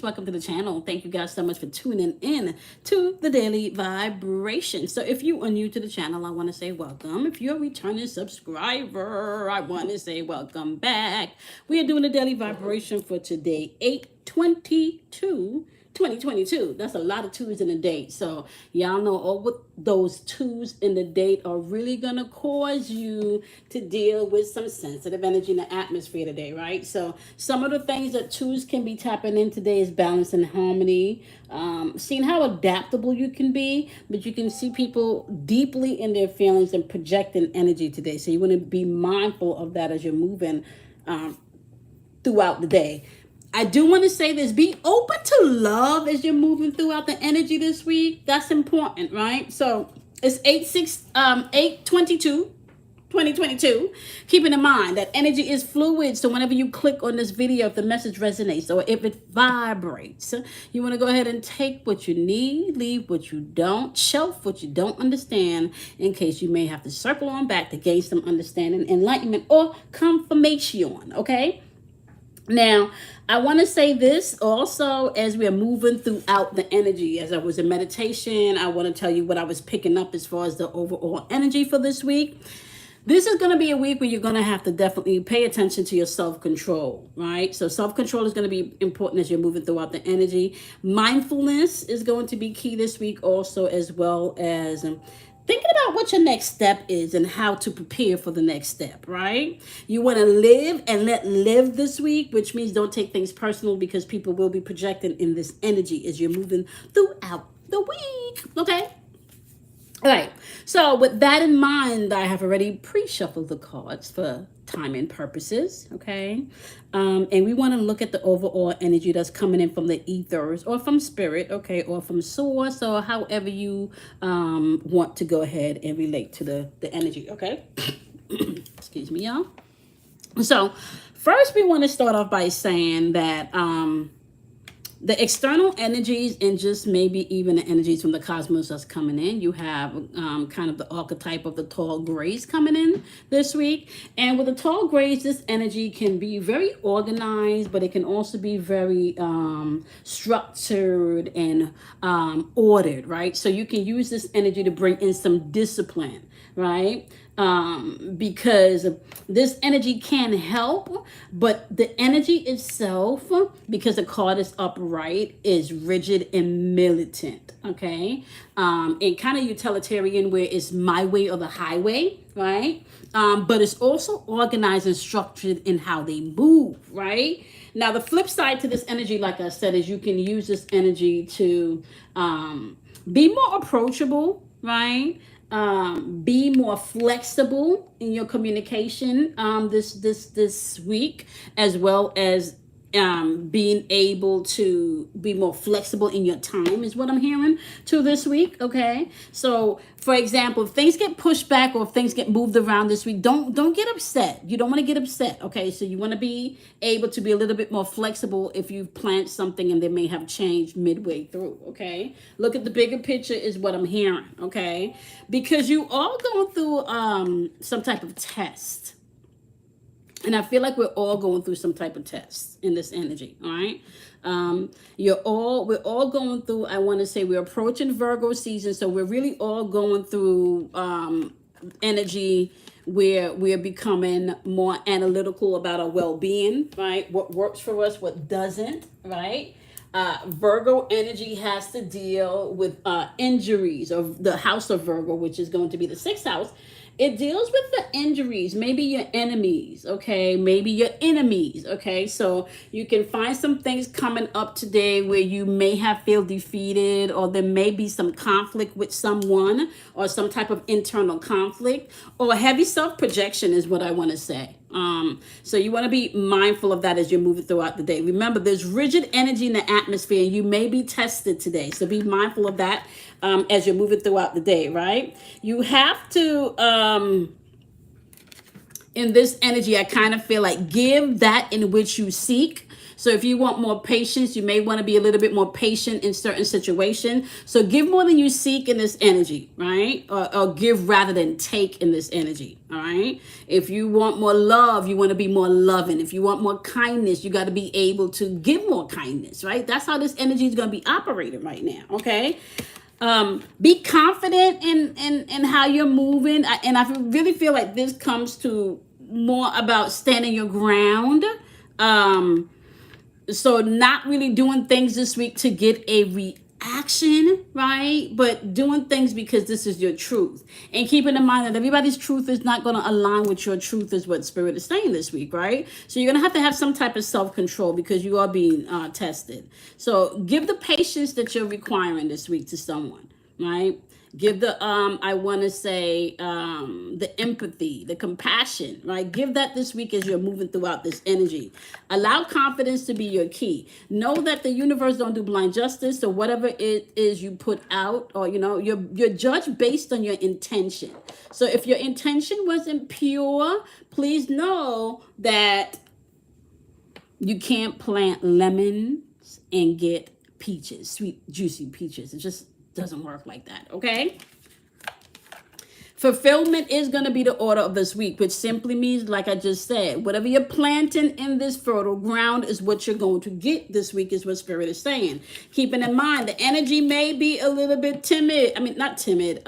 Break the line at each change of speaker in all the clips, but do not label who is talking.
welcome to the channel. Thank you guys so much for tuning in to the Daily Vibration. So if you are new to the channel, I want to say welcome. If you're a returning subscriber, I want to say welcome back. We are doing the Daily Vibration for today, 8/22. 2022. That's a lot of twos in a date. So y'all know all what those twos in the date are really gonna cause you to deal with some sensitive energy in the atmosphere today, right? So some of the things that twos can be tapping in today is balance and harmony. Seeing how adaptable you can be, but you can see people deeply in their feelings and projecting energy today. So you want to be mindful of that as you're moving throughout the day. I do want to say this, be open to love as you're moving throughout the energy this week. That's important, right? So it's 8/22, 2022. Keeping in mind that energy is fluid. So whenever you click on this video, if the message resonates or if it vibrates, you want to go ahead and take what you need, leave what you don't, shelf what you don't understand, in case you may have to circle on back to gain some understanding, enlightenment, or confirmation, okay? Now, I want to say this also as we're moving throughout the energy. As I was in meditation, I want to tell you what I was picking up as far as the overall energy for this week. This is going to be a week where you're going to have to definitely pay attention to your self-control, right? So self-control is going to be important as you're moving throughout the energy. Mindfulness is going to be key this week also, as well as thinking about what your next step is and how to prepare for the next step, right? You want to live and let live this week, which means don't take things personal because people will be projecting in this energy as you're moving throughout the week, okay? All right, so with that in mind, I have already pre-shuffled the cards for timing purposes, okay? And we want to look at the overall energy that's coming in from the ethers or from spirit, okay, or from source, or however you want to go ahead and relate to the energy, okay? Excuse me, y'all. So first we want to start off by saying that the external energies and just maybe even the energies from the cosmos that's coming in. You have kind of the archetype of the tall grays coming in this week. And with the tall grays, this energy can be very organized, but it can also be very structured and ordered, right? So you can use this energy to bring in some discipline, right? Because this energy can help, but the energy itself, because the card is upright, is rigid and militant, okay? And kind of utilitarian, where it's my way or the highway, right? But it's also organized and structured in how they move, right? Now, the flip side to this energy, like I said, is you can use this energy to be more approachable, right? Be more flexible in your communication this week, as well as being able to be more flexible in your time is what I'm hearing to this week, okay? So, for example, if things get pushed back or if things get moved around this week, don't get upset. You don't want to get upset, okay? So you want to be able to be a little bit more flexible if you've planned something and they may have changed midway through, okay? Look at the bigger picture is what I'm hearing, okay? Because you are going through some type of test. And I feel like we're all going through some type of test in this energy, all right? We're all going through, I want to say we're approaching Virgo season, so we're really all going through energy where we're becoming more analytical about our well-being, right? What works for us, what doesn't, right? Virgo energy has to deal with injuries of the house of Virgo, which is going to be the sixth house. It deals with the injuries, maybe your enemies, okay? Maybe your enemies, okay? So you can find some things coming up today where you may have feel defeated, or there may be some conflict with someone or some type of internal conflict, or heavy self-projection is what I want to say. So you want to be mindful of that as you're moving throughout the day. Remember, there's rigid energy in the atmosphere and you may be tested today. So be mindful of that as you're moving throughout the day, right? You have to, in this energy, I kind of feel like give that in which you seek. So if you want more patience, you may want to be a little bit more patient in certain situations. So give more than you seek in this energy, right? Or give rather than take in this energy, all right? If you want more love, you want to be more loving. If you want more kindness, you got to be able to give more kindness, right? That's how this energy is going to be operating right now, okay? Be confident in how you're moving. And I really feel like this comes to more about standing your ground. So not really doing things this week to get a reaction, right? But doing things because this is your truth. And keeping in mind that everybody's truth is not going to align with your truth, is what Spirit is saying this week, right? So you're going to have some type of self-control because you are being tested. So give the patience that you're requiring this week to someone, right? Give the I want to say the empathy, the compassion, right? Give that this week as you're moving throughout this energy. Allow confidence to be your key. Know that the universe don't do blind justice. So whatever it is you put out, or you're judged based on your intention. So if your intention wasn't pure, please know that you can't plant lemons and get peaches, sweet, juicy peaches. It just doesn't work like that, okay? Fulfillment is going to be the order of this week, which simply means, like I just said, whatever you're planting in this fertile ground is what you're going to get this week, is what Spirit is saying. Keeping in mind, the energy may be a little bit timid. I mean, not timid,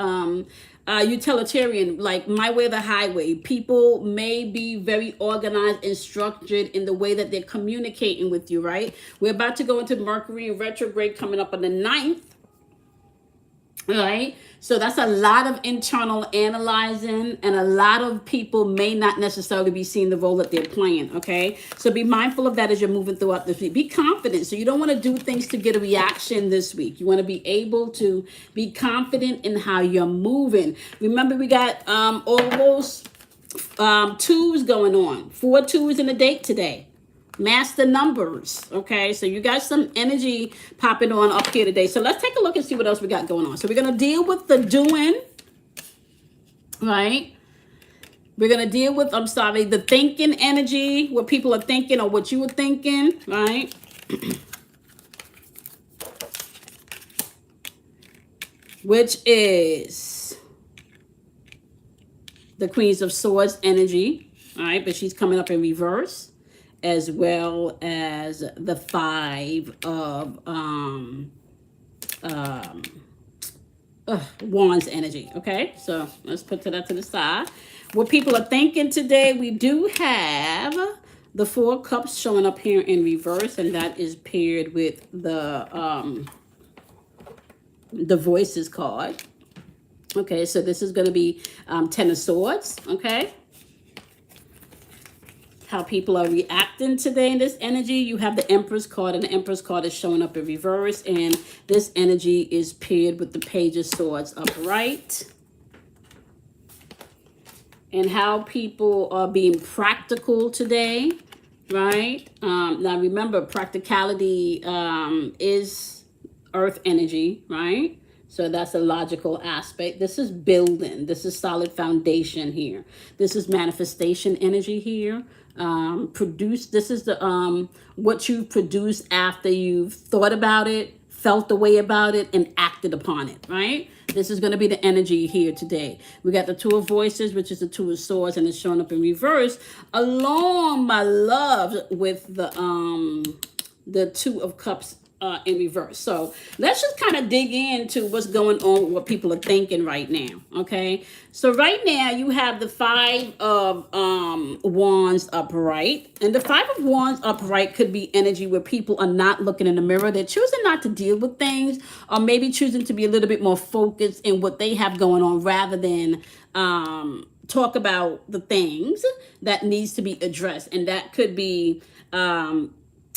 utilitarian, like my way or the highway. People may be very organized and structured in the way that they're communicating with you, right? We're about to go into Mercury retrograde coming up on the 9th. Right? So that's a lot of internal analyzing, and a lot of people may not necessarily be seeing the role that they're playing, okay? So be mindful of that as you're moving throughout this week. Be confident. So you don't want to do things to get a reaction this week. You want to be able to be confident in how you're moving. Remember, we got all those twos going on. 4 twos in a date today. Master numbers, okay? So you got some energy popping on up here today. So let's take a look and see what else we got going on. So we're going to deal with the doing, right? We're going to deal with, the thinking energy, what people are thinking or what you were thinking, right? Which is the Queens of Swords energy, all right? But she's coming up in reverse, as well as the 5 of Wands energy, okay? So let's put that to the side. What people are thinking today, we do have the 4 Cups showing up here in reverse, and that is paired with the Voices card. Okay, so this is going to be 10 of Swords, okay? How people are reacting today in this energy. You have the Empress card, and the Empress card is showing up in reverse, and this energy is paired with the Page of Swords upright. And how people are being practical today, right? Now remember, practicality is Earth energy, right? So that's a logical aspect. This is building. This is solid foundation here. This is manifestation energy here. This is the what you've produced after you've thought about it, felt the way about it, and acted upon it, right? This is going to be the energy here today. We got the 2 of Voices, which is the 2 of Swords, and it's showing up in reverse, along, my love, with the 2 of Cups in reverse. So let's just kind of dig into what's going on, what people are thinking right now, okay? So right now you have the 5 of Wands upright, and the 5 of Wands upright could be energy where people are not looking in the mirror. They're choosing not to deal with things, or maybe choosing to be a little bit more focused in what they have going on rather than talk about the things that needs to be addressed. And that could be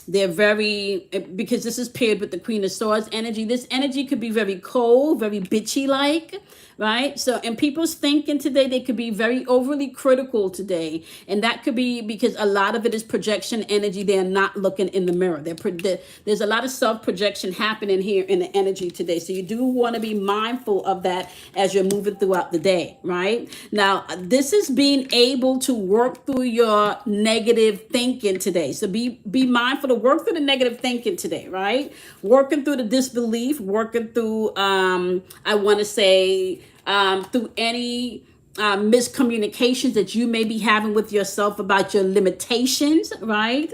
they're very, because this is paired with the Queen of Swords energy. This energy could be very cold, very bitchy-like, right? So, and people's thinking today, they could be very overly critical today. And that could be because a lot of it is projection energy. They're not looking in the mirror. There's a lot of self-projection happening here in the energy today. So you do want to be mindful of that as you're moving throughout the day, right? Now, this is being able to work through your negative thinking today. So be mindful of work through the negative thinking today, right? Working through the disbelief, working through, I want to say, through any miscommunications that you may be having with yourself about your limitations, right?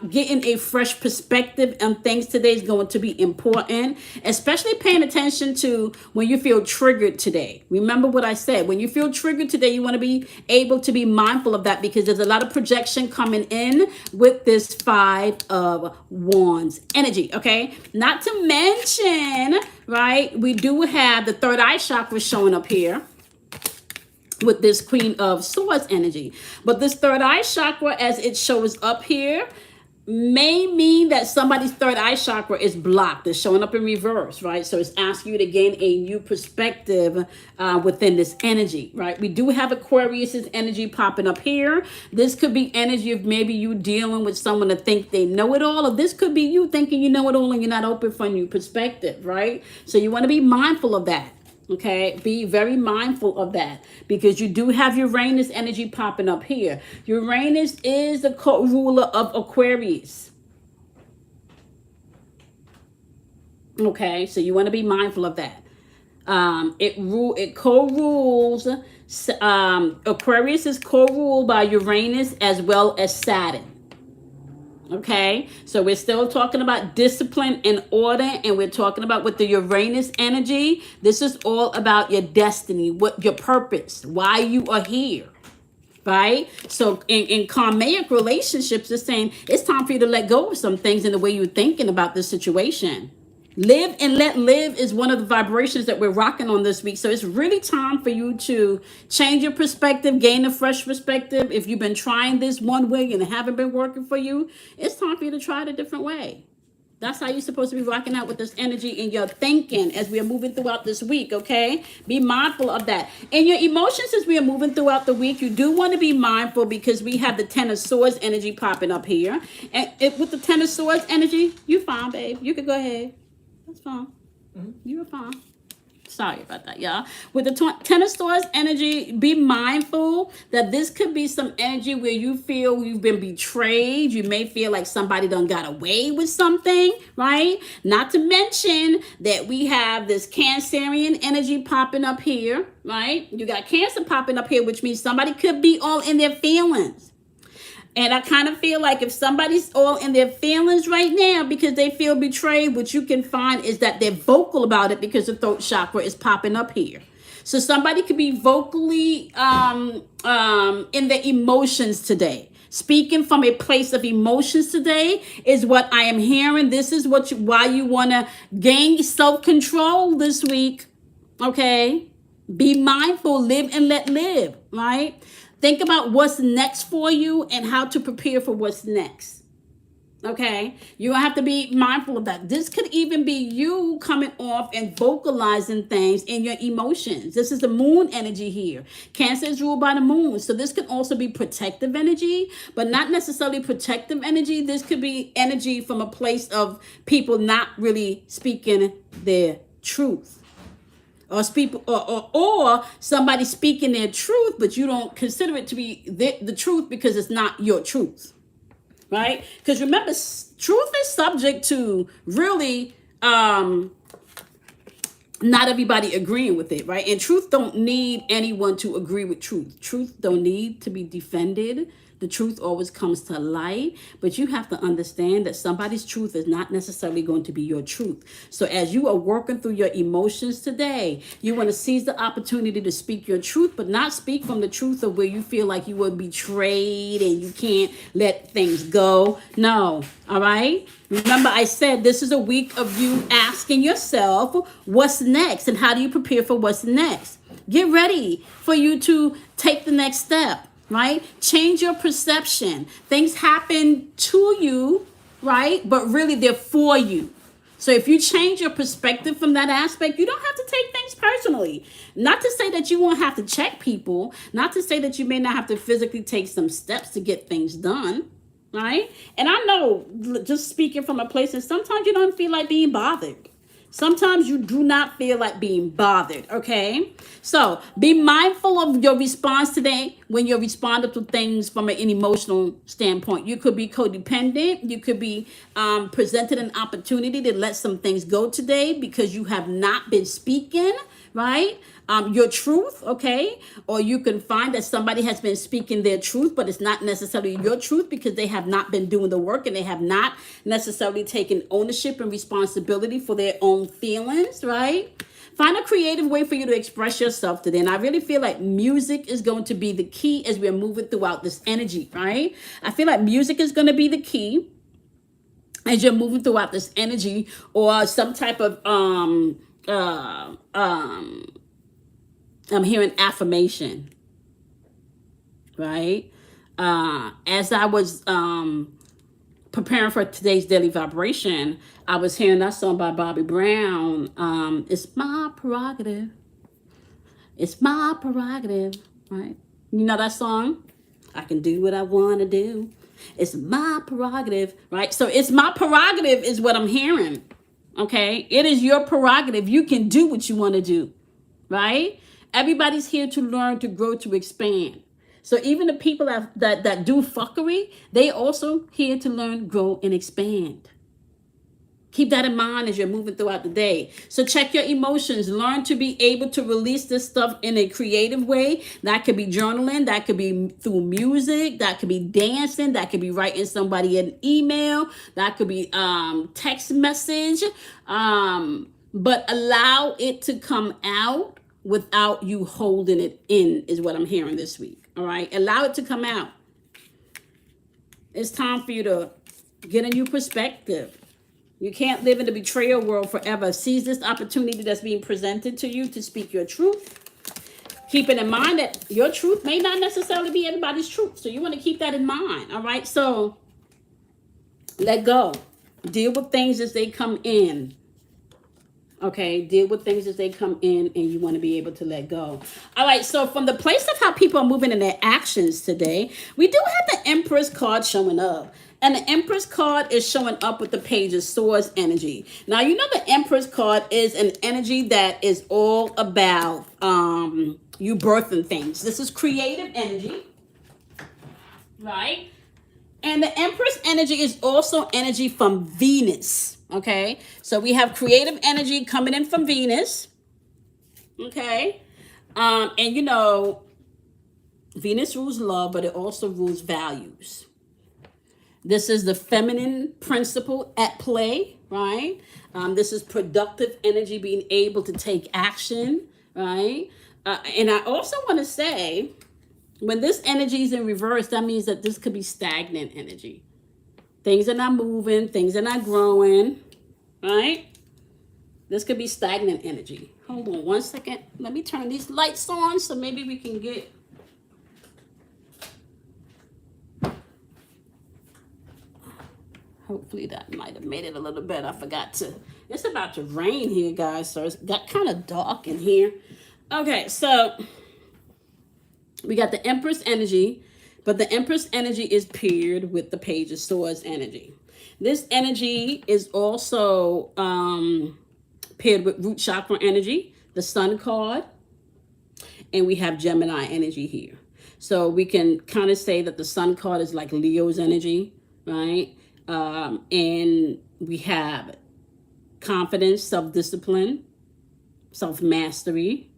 Getting a fresh perspective on things today is going to be important, especially paying attention to when you feel triggered today. Remember what I said. When you feel triggered today, you want to be able to be mindful of that, because there's a lot of projection coming in with this Five of Wands energy, okay? Not to mention, right, we do have the third eye chakra showing up here with this Queen of Swords energy. But this third eye chakra, as it shows up here, may mean that somebody's third eye chakra is blocked. It's showing up in reverse, right? So it's asking you to gain a new perspective within this energy, right? We do have Aquarius's energy popping up here. This could be energy of maybe you dealing with someone that think they know it all, or this could be you thinking you know it all and you're not open for a new perspective, right? So you want to be mindful of that. Okay, be very mindful of that, because you do have Uranus energy popping up here. Uranus is the co-ruler of Aquarius. Okay, so you want to be mindful of that. It co-rules. Aquarius is co-ruled by Uranus as well as Saturn. Okay, so we're still talking about discipline and order, and we're talking about with the Uranus energy, this is all about your destiny, what your purpose, why you are here, right? So in karmic relationships, it's saying it's time for you to let go of some things in the way you're thinking about this situation. Live and let live is one of the vibrations that we're rocking on this week. So it's really time for you to change your perspective, gain a fresh perspective. If you've been trying this one way and it haven't been working for you, it's time for you to try it a different way. That's how you're supposed to be rocking out with this energy in your thinking as we are moving throughout this week, okay? Be mindful of that. In your emotions as we are moving throughout the week, you do want to be mindful, because we have the Ten of Swords energy popping up here. And with the Ten of Swords energy, you're fine, babe. You can go ahead. That's fine. You were fine. Sorry about that, y'all. With the Ten of Swords energy, be mindful that this could be some energy where you feel you've been betrayed. You may feel like somebody done got away with something, right? Not to mention that we have this Cancerian energy popping up here, right? You got Cancer popping up here, which means somebody could be all in their feelings. And I kind of feel like if somebody's all in their feelings right now because they feel betrayed, what you can find is that they're vocal about it because the throat chakra is popping up here. So somebody could be vocally in their emotions today. Speaking from a place of emotions today is what I am hearing. This is why you want to gain self-control this week. Okay? Be mindful, live and let live, right? Think about what's next for you and how to prepare for what's next. Okay? You have to be mindful of that. This could even be you coming off and vocalizing things in your emotions. This is the moon energy here. Cancer is ruled by the moon. So this could also be protective energy, but not necessarily protective energy. This could be energy from a place of people not really speaking their truth. Or somebody speaking their truth, but you don't consider it to be the truth because it's not your truth, right? Because remember, truth is subject to really not everybody agreeing with it, right? And truth don't need anyone to agree with truth. Truth don't need to be defended. The truth always comes to light, but you have to understand that somebody's truth is not necessarily going to be your truth. So as you are working through your emotions today, you want to seize the opportunity to speak your truth, but not speak from the truth of where you feel like you were betrayed and you can't let things go. No, all right? Remember, I said this is a week of you asking yourself, what's next? And how do you prepare for what's next? Get ready for you to take the next step. Right? Change your perception. Things happen to you, right? But really they're for you. So if you change your perspective from that aspect, you don't have to take things personally. Not to say that you won't have to check people. Not to say that you may not have to physically take some steps to get things done. Right? And I know, just speaking from a place that sometimes you don't feel like being bothered. Sometimes you do not feel like being bothered, okay? So be mindful of your response today when you're responding to things from an emotional standpoint. You could be codependent. You could be presented an opportunity to let some things go today because you have not been speaking, right? Your truth, okay? Or you can find that somebody has been speaking their truth, but it's not necessarily your truth because they have not been doing the work and they have not necessarily taken ownership and responsibility for their own feelings, right? Find a creative way for you to express yourself today. And I really feel like music is going to be the key as we're moving throughout this energy, right? I feel like music is going to be the key as you're moving throughout this energy, or some type of I'm hearing affirmation, right? As I was preparing for today's daily vibration, I was hearing that song by Bobby Brown. It's my prerogative. It's my prerogative, right? You know that song? I can do what I want to do. It's my prerogative, right? So it's my prerogative is what I'm hearing, okay? It is your prerogative. You can do what you want to do, right? Everybody's here to learn, to grow, to expand. So even the people that do fuckery, they also here to learn, grow, and expand. Keep that in mind as you're moving throughout the day. So check your emotions. Learn to be able to release this stuff in a creative way. That could be journaling. That could be through music. That could be dancing. That could be writing somebody an email. That could be text message. But allow it to come out without you holding it in is what I'm hearing this week. All right. Allow it to come out. It's time for you to get a new perspective. You can't live in the betrayal world forever. Seize this opportunity that's being presented to you to speak your truth. Keeping in mind that your truth may not necessarily be everybody's truth. So you want to keep that in mind. All right. So let go. Deal with things as they come in. Okay, deal with things as they come in, and you want to be able to let go. All right, so from the place of how people are moving in their actions today, we do have the Empress card showing up. And the Empress card is showing up with the Page of Swords energy. Now, you know the Empress card is an energy that is all about you birthing things. This is creative energy, right? And the Empress energy is also energy from Venus. Okay, so we have creative energy coming in from Venus. Okay, and you know, Venus rules love, but it also rules values. This is the feminine principle at play, right? This is productive energy, being able to take action, right? And I also want to say, when this energy is in reverse, that means that this could be stagnant energy. Things are not moving, things are not growing, right? This could be stagnant energy. Hold on one second. Let me turn these lights on so maybe we can get... Hopefully that might have made it a little better. I forgot to... It's about to rain here, guys, so it's got kind of dark in here. Okay, so we got the Empress energy. But the Empress energy is paired with the Page of Swords energy. This energy is also paired with Root Chakra energy, the Sun card, and we have Gemini energy here. So we can kind of say that the Sun card is like Leo's energy, right? And we have confidence, self-discipline, self-mastery,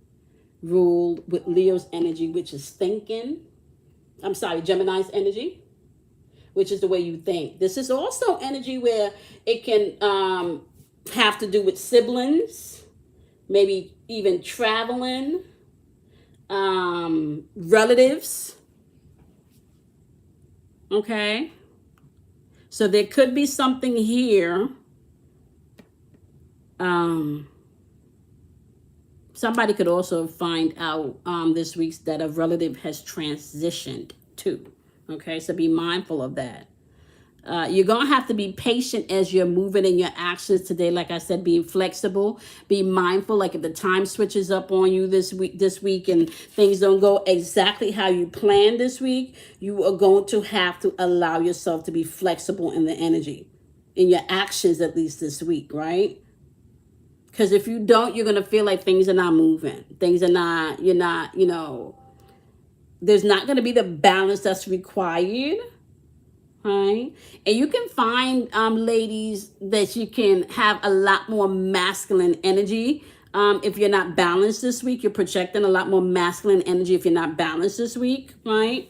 ruled with Leo's energy, which is thinking. I'm sorry, Gemini's energy, which is the way you think. This is also energy where it can have to do with siblings, maybe even traveling, relatives. Okay. So there could be something here. Somebody could also find out this week that a relative has transitioned too. Okay, so be mindful of that. You're going to have to be patient as you're moving in your actions today. Like I said, being flexible, be mindful. Like if the time switches up on you this week and things don't go exactly how you planned this week, you are going to have to allow yourself to be flexible in the energy, in your actions, at least this week, right? Because if you don't, you're going to feel like things are not moving. Things are not, there's not going to be the balance that's required. Right? And you can find ladies that you can have a lot more masculine energy. If you're not balanced this week, you're projecting a lot more masculine energy if you're not balanced this week, right?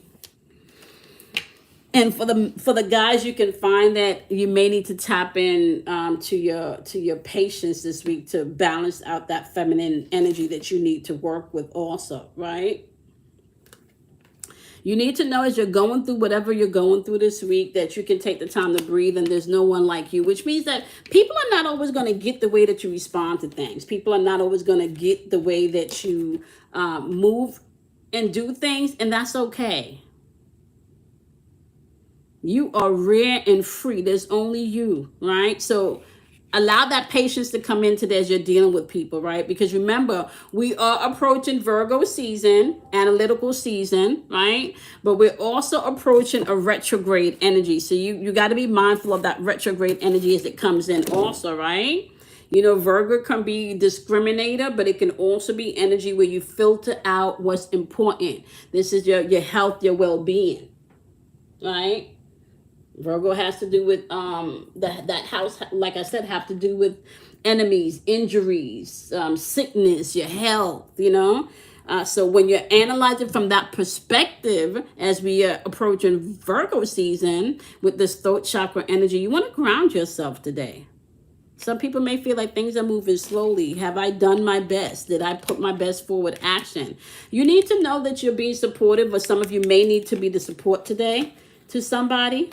And for the guys, you can find that you may need to tap in to your patience this week to balance out that feminine energy that you need to work with also, right? You need to know as you're going through whatever you're going through this week that you can take the time to breathe and there's no one like you, which means that people are not always going to get the way that you respond to things. People are not always going to get the way that you move and do things, and that's okay. You are rare and free. There's only you, right? So allow that patience to come in today as you're dealing with people, right? Because remember, we are approaching Virgo season, analytical season, right? But we're also approaching a retrograde energy. So you got to be mindful of that retrograde energy as it comes in also, right? Virgo can be discriminator, but it can also be energy where you filter out what's important. This is your health, your well-being, right? Virgo has to do with that house, like I said, have to do with enemies, injuries, sickness, your health, so when you're analyzing from that perspective, as we are approaching Virgo season with this throat chakra energy, you want to ground yourself today. Some people may feel like things are moving slowly. Have I done my best? Did I put my best forward action? You need to know that you're being supportive, but some of you may need to be the support today to somebody.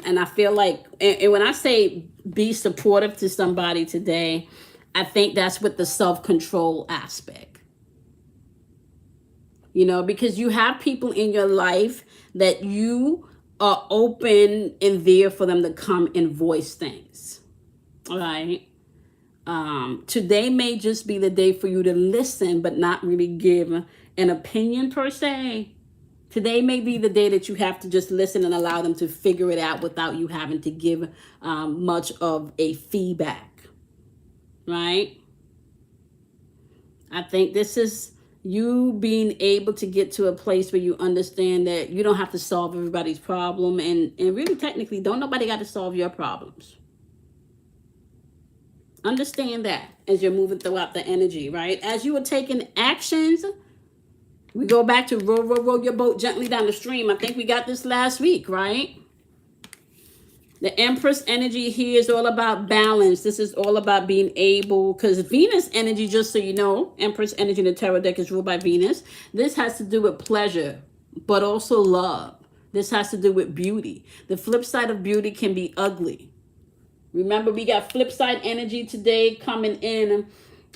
And I feel like, and when I say be supportive to somebody today, I think that's with the self-control aspect. Because you have people in your life that you are open and there for them to come and voice things. All right. Today may just be the day for you to listen, but not really give an opinion per se. Today may be the day that you have to just listen and allow them to figure it out without you having to give much of a feedback, right? I think this is you being able to get to a place where you understand that you don't have to solve everybody's problem, and really technically don't nobody got to solve your problems. Understand that as you're moving throughout the energy, right? As you are taking actions, we go back to row your boat gently down the stream. I think we got this last week, right? The Empress energy here is all about balance. This is all about being able, because Venus energy, just so you know, Empress energy in the tarot deck is ruled by Venus. This has to do with pleasure, but also love. This has to do with beauty. The flip side of beauty can be ugly. Remember, we got flip side energy today coming in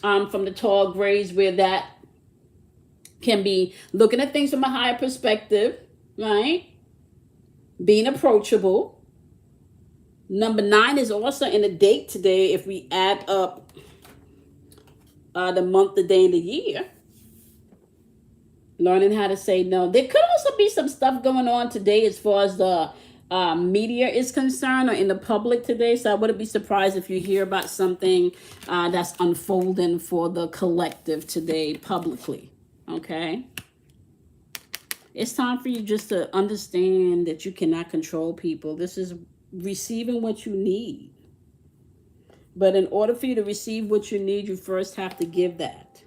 from the tall grays, where that can be looking at things from a higher perspective, right? Being approachable. Number 9 is also in a date today if we add up the month, the day, and the year. Learning how to say no. There could also be some stuff going on today as far as the media is concerned, or in the public today. So I wouldn't be surprised if you hear about something that's unfolding for the collective today publicly. Okay? It's time for you just to understand that you cannot control people. This is receiving what you need. But in order for you to receive what you need, you first have to give that.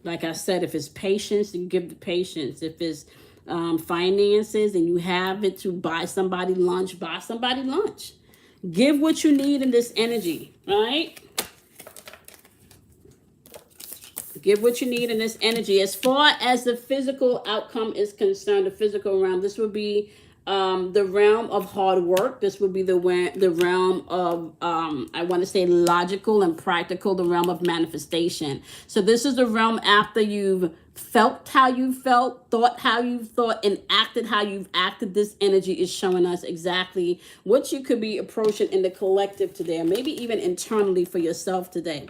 Like I said, if it's patience, you give the patience. If it's finances and you have it to buy somebody lunch, buy somebody lunch. Give what you need in this energy, right? Give what you need in this energy. As far as the physical outcome is concerned, the physical realm, this would be the realm of hard work. This would be the realm of, I want to say logical and practical, the realm of manifestation. So this is the realm after you've felt how you felt, thought how you thought, and acted how you've acted. This energy is showing us exactly what you could be approaching in the collective today, or maybe even internally for yourself today.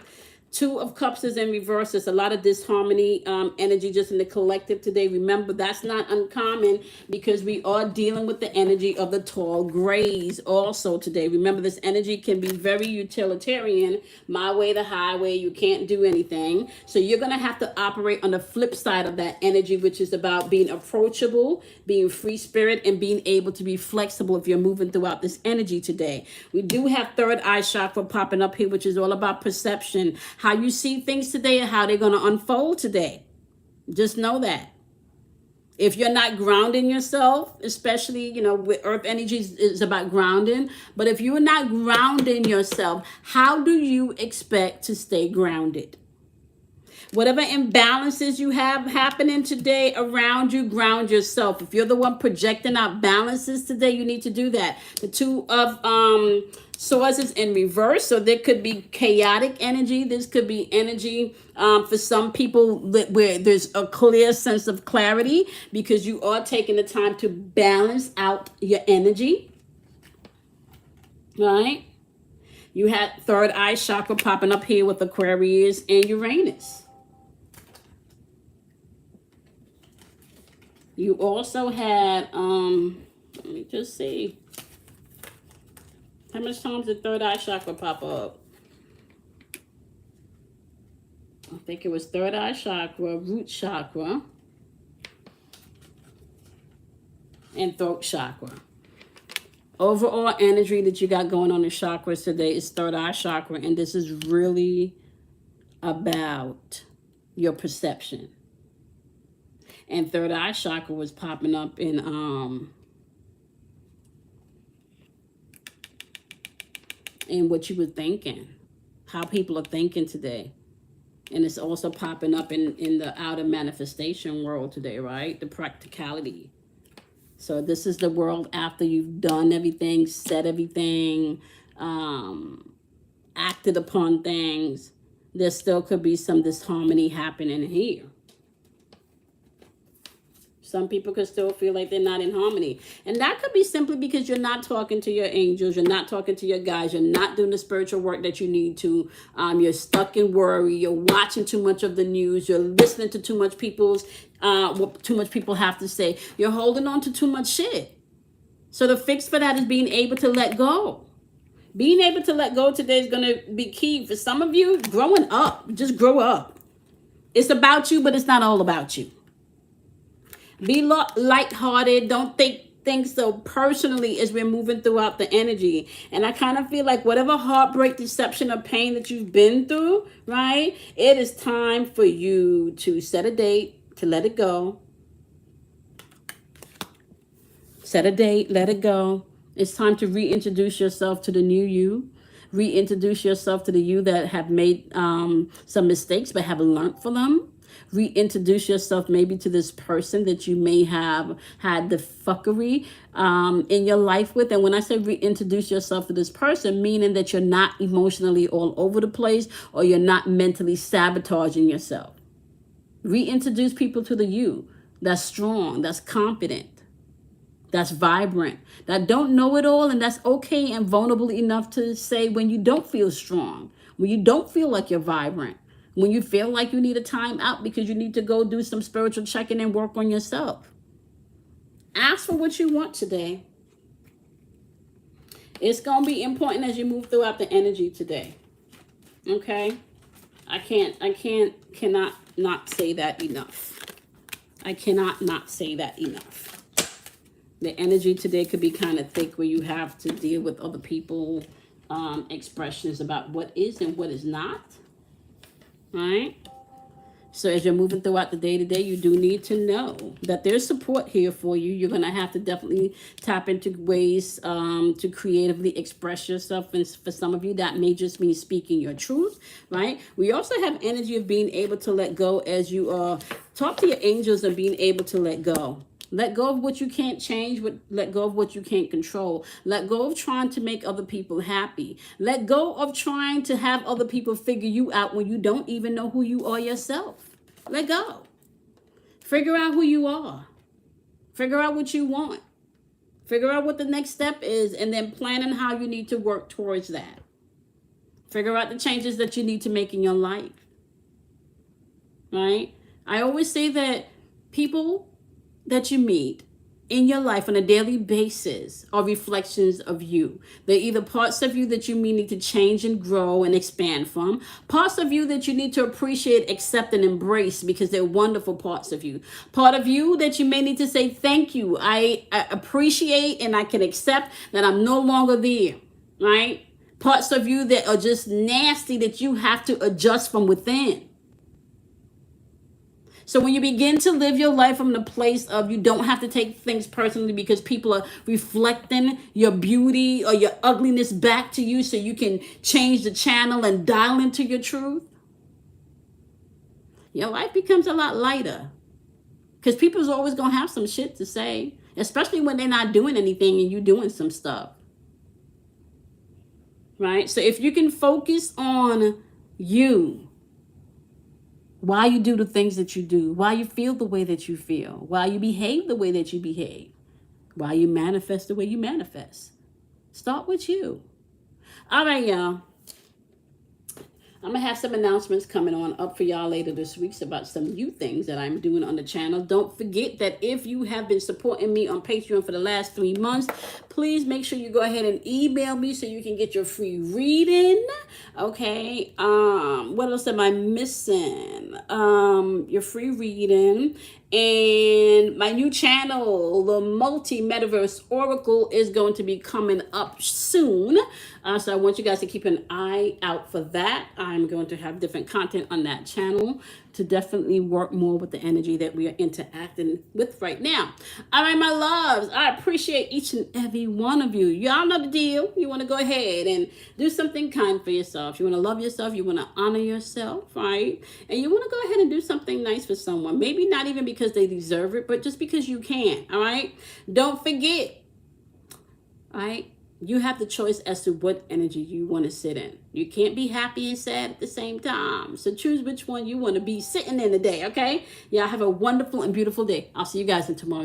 Two of Cups is in reverse. There's a lot of disharmony energy just in the collective today. Remember, that's not uncommon because we are dealing with the energy of the tall grays also today. Remember, this energy can be very utilitarian. My way, the highway. You can't do anything. So you're going to have to operate on the flip side of that energy, which is about being approachable, being free spirit, and being able to be flexible if you're moving throughout this energy today. We do have third eye chakra popping up here, which is all about perception, how you see things today and how they're going to unfold today. Just know that. If you're not grounding yourself, especially, with earth energy is about grounding. But if you're not grounding yourself, how do you expect to stay grounded? Whatever imbalances you have happening today around you, ground yourself. If you're the one projecting out balances today, you need to do that. The Two of Swords is in reverse, so there could be chaotic energy. This could be energy for some people where there's a clear sense of clarity because you are taking the time to balance out your energy, right? You had third eye chakra popping up here with Aquarius and Uranus. You also had, let me just see. How much times did third eye chakra pop up? I think it was third eye chakra, root chakra, and throat chakra. Overall energy that you got going on in chakras today is third eye chakra, and this is really about your perception. And third eye chakra was popping up in what you were thinking, how people are thinking today. And it's also popping up in the outer manifestation world today, right? The practicality. So this is the world after you've done everything, said everything, acted upon things. There still could be some disharmony happening here. Some people could still feel like they're not in harmony. And that could be simply because you're not talking to your angels. You're not talking to your guides. You're not doing the spiritual work that you need to. You're stuck in worry. You're watching too much of the news. You're listening to too much what too much people have to say. You're holding on to too much shit. So the fix for that is being able to let go. Being able to let go today is going to be key. For some of you, growing up. Just grow up. It's about you, but it's not all about you. Be lighthearted. Don't think things so personally as we're moving throughout the energy. And I kind of feel like whatever heartbreak, deception, or pain that you've been through, right? It is time for you to set a date, to let it go. Set a date, let it go. It's time to reintroduce yourself to the new you. Reintroduce yourself to the you that have made some mistakes but have learned from them. Reintroduce yourself maybe to this person that you may have had the fuckery in your life with. And when I say reintroduce yourself to this person, meaning that you're not emotionally all over the place or you're not mentally sabotaging yourself. Reintroduce people to the you that's strong, that's confident, that's vibrant, that don't know it all, and that's okay and vulnerable enough to say when you don't feel strong, when you don't feel like you're vibrant, when you feel like you need a time out because you need to go do some spiritual checking and work on yourself. Ask for what you want today. It's going to be important as you move throughout the energy today. Okay? I cannot not say that enough. I cannot not say that enough. The energy today could be kind of thick where you have to deal with other people expressions about what is and what is not. Right? So as you're moving throughout the day to day, you do need to know that there's support here for you. You're going to have to definitely tap into ways to creatively express yourself. And for some of you, that may just mean speaking your truth, right? We also have energy of being able to let go as you talk to your angels and being able to let go. Let go of what you can't change. Let go of what you can't control. Let go of trying to make other people happy. Let go of trying to have other people figure you out when you don't even know who you are yourself. Let go. Figure out who you are. Figure out what you want. Figure out what the next step is and then plan on how you need to work towards that. Figure out the changes that you need to make in your life, right? I always say that people that you meet in your life on a daily basis are reflections of you. They're either parts of you that you may need to change and grow and expand from, parts of you that you need to appreciate, accept, and embrace because they're wonderful parts of you. Part of you that you may need to say, thank you. I appreciate and I can accept that I'm no longer there, right? Parts of you that are just nasty that you have to adjust from within. So when you begin to live your life from the place of you don't have to take things personally because people are reflecting your beauty or your ugliness back to you so you can change the channel and dial into your truth, your life becomes a lot lighter. Because people's always going to have some shit to say, especially when they're not doing anything and you doing some stuff. Right? So if you can focus on you, why you do the things that you do, why you feel the way that you feel, why you behave the way that you behave, why you manifest the way you manifest. Start with you. All right, y'all. I'm going to have some announcements coming on up for y'all later this week about some new things that I'm doing on the channel. Don't forget that if you have been supporting me on Patreon for the last 3 months, please make sure you go ahead and email me so you can get your free reading. Okay. What else am I missing? Your free reading. And my new channel, the Multi-Metaverse Oracle, is going to be coming up soon. So I want you guys to keep an eye out for that. I'm going to have different content on that channel to definitely work more with the energy that we are interacting with right now. All right, my loves, I appreciate each and every one of you. Y'all know the deal. You want to go ahead and do something kind for yourself. You want to love yourself. You want to honor yourself, right? And you want to go ahead and do something nice for someone. Maybe not even because they deserve it, but just because you can, all right? Don't forget, all right? You have the choice as to what energy you want to sit in. You can't be happy and sad at the same time. So choose which one you want to be sitting in today, okay? Y'all have a wonderful and beautiful day. I'll see you guys in tomorrow's